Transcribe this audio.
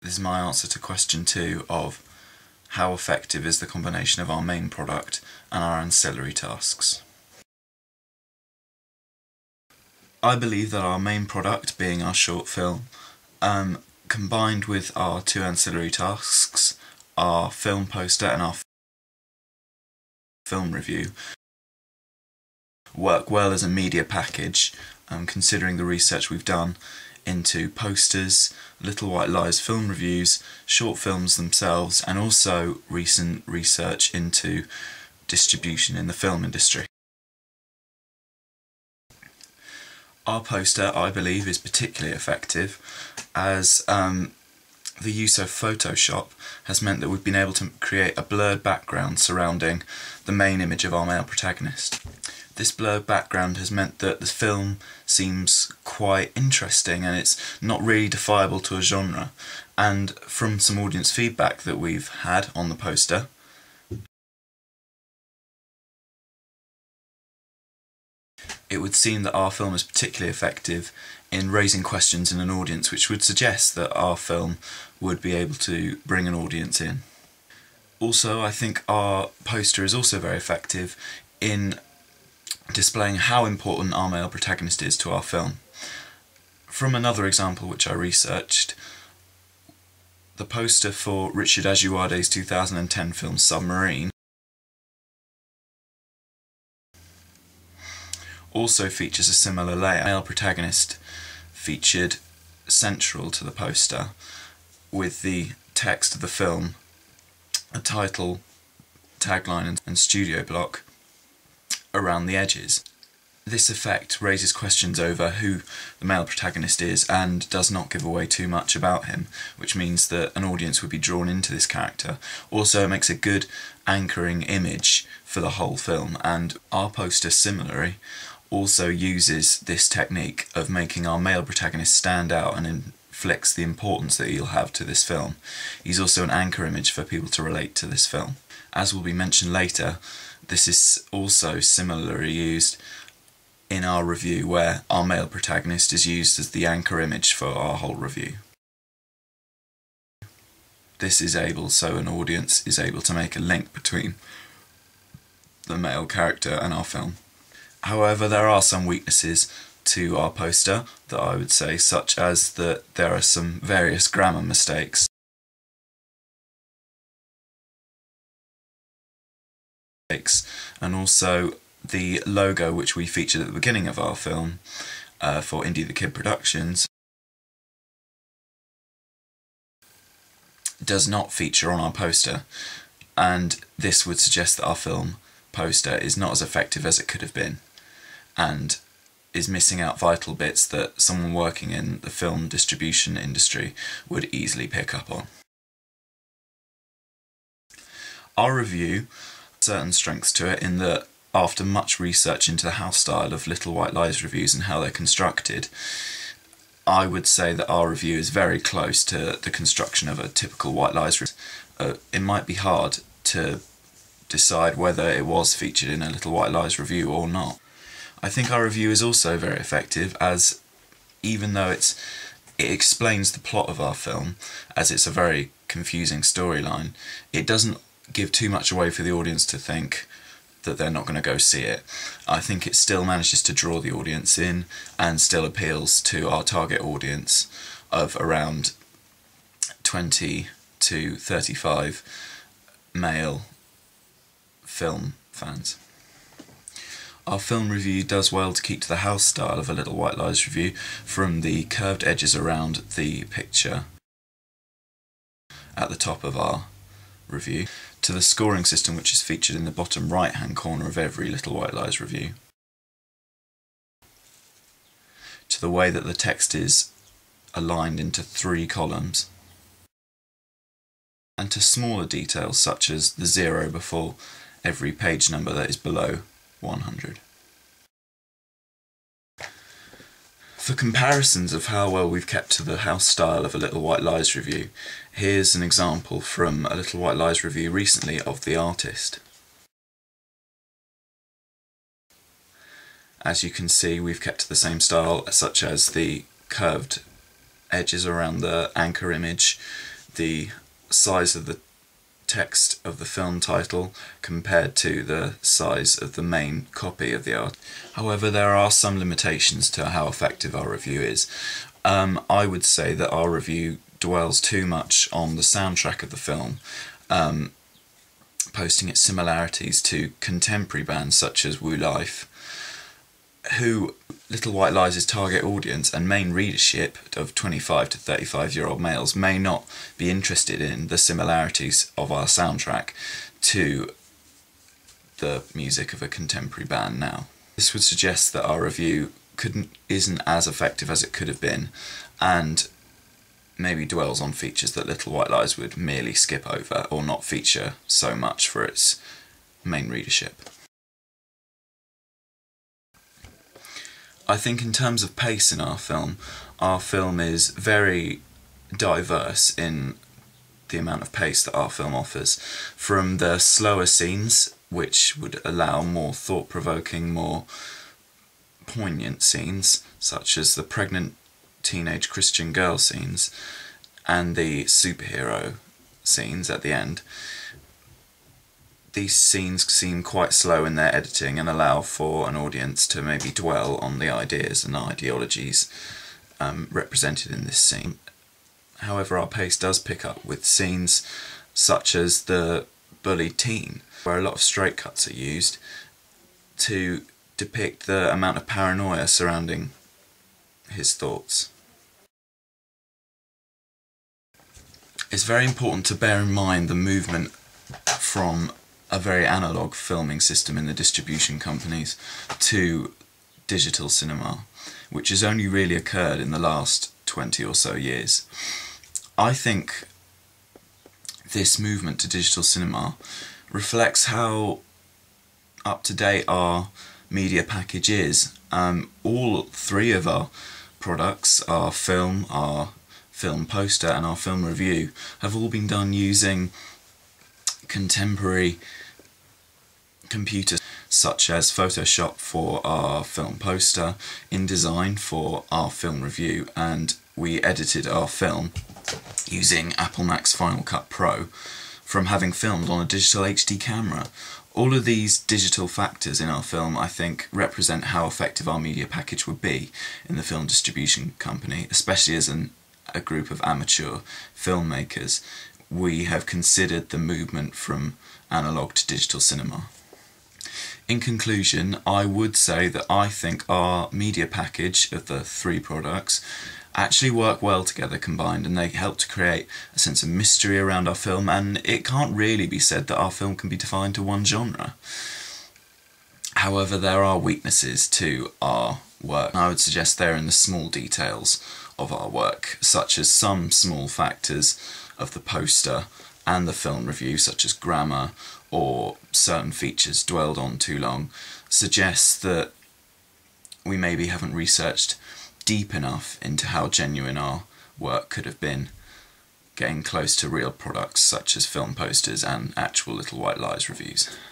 This is my answer to question 2 of how effective is the combination of our main product and our ancillary tasks. I believe that our main product, being our short film, combined with our 2 ancillary tasks, our film poster and our film review, work well as a media package, considering the research we've done into posters, Little White Lies film reviews, short films themselves, and also recent research into distribution in the film industry. Our poster, I believe, is particularly effective as the use of Photoshop has meant that we've been able to create a blurred background surrounding the main image of our male protagonist. This blurred background has meant that the film seems quite interesting and it's not really defiable to a genre, and from some audience feedback that we've had on the poster, it would seem that our film is particularly effective in raising questions in an audience, which would suggest that our film would be able to bring an audience in. Also, I think our poster is also very effective in displaying how important our male protagonist is to our film. From another example which I researched, the poster for Richard Ajuade's 2010 film Submarine also features a similar layout. The male protagonist featured central to the poster with the text of the film, a title, tagline and studio block around the edges. This effect raises questions over who the male protagonist is and does not give away too much about him, which means that an audience would be drawn into this character. Also, it makes a good anchoring image for the whole film, and our poster similarly also uses this technique of making our male protagonist stand out and inflicts the importance that he'll have to this film. He's also an anchor image for people to relate to this film. As will be mentioned later, this is also similarly used in our review, where our male protagonist is used as the anchor image for our whole review. This is able, so an audience is able to make a link between the male character and our film. However, there are some weaknesses to our poster that I would say, such as that there are some various grammar mistakes. And also the logo which we featured at the beginning of our film for Indie the Kid Productions does not feature on our poster, and this would suggest that our film poster is not as effective as it could have been and is missing out vital bits that someone working in the film distribution industry would easily pick up on. Our review has certain strengths to it in that, after much research into the house style of Little White Lies reviews and how they're constructed, I would say that our review is very close to the construction of a typical White Lies review. It might be hard to decide whether it was featured in a Little White Lies review or not. I think our review is also very effective, as even though it explains the plot of our film, as it's a very confusing storyline, it doesn't give too much away for the audience to think that they're not going to go see it. I think it still manages to draw the audience in and still appeals to our target audience of around 20 to 35 male film fans. Our film review does well to keep to the house style of a Little White Lies review, from the curved edges around the picture at the top of our review, to the scoring system which is featured in the bottom right hand corner of every Little White Lies review, to the way that the text is aligned into 3 columns, and to smaller details such as the 0 before every page number that is below 100. For comparisons of how well we've kept to the house style of a Little White Lies review, here's an example from a Little White Lies review recently of The Artist. As you can see, we've kept to the same style, such as the curved edges around the anchor image, the size of the text of the film title compared to the size of the main copy of the art. However, there are some limitations to how effective our review is. I would say that our review dwells too much on the soundtrack of the film, posting its similarities to contemporary bands such as Woo Life, who Little White Lies' target audience and main readership of 25 to 35-year-old males may not be interested in the similarities of our soundtrack to the music of a contemporary band now. This would suggest that our review isn't as effective as it could have been, and maybe dwells on features that Little White Lies would merely skip over or not feature so much for its main readership. I think in terms of pace in our film is very diverse in the amount of pace that our film offers. From the slower scenes, which would allow more thought-provoking, more poignant scenes, such as the pregnant teenage Christian girl scenes and the superhero scenes at the end. These scenes seem quite slow in their editing and allow for an audience to maybe dwell on the ideas and ideologies represented in this scene. However, our pace does pick up with scenes such as the bullied teen, where a lot of straight cuts are used to depict the amount of paranoia surrounding his thoughts. It's very important to bear in mind the movement from a very analogue filming system in the distribution companies to digital cinema, which has only really occurred in the last 20 or so years. I think this movement to digital cinema reflects how up-to-date our media package is. All three of our products, our film poster and our film review, have all been done using contemporary computers such as Photoshop for our film poster, InDesign for our film review, and we edited our film using Apple Mac's Final Cut Pro from having filmed on a digital HD camera. All of these digital factors in our film, I think, represent how effective our media package would be in the film distribution company, especially as a group of amateur filmmakers. We have considered the movement from analogue to digital cinema. In conclusion, I would say that I think our media package of the three products actually work well together combined, and they help to create a sense of mystery around our film, and it can't really be said that our film can be defined to one genre. However, there are weaknesses to our work. I would suggest they're in the small details of our work, such as some small factors of the poster and the film review, such as grammar or certain features dwelled on too long, suggests that we maybe haven't researched deep enough into how genuine our work could have been, getting close to real products such as film posters and actual Little White Lies reviews.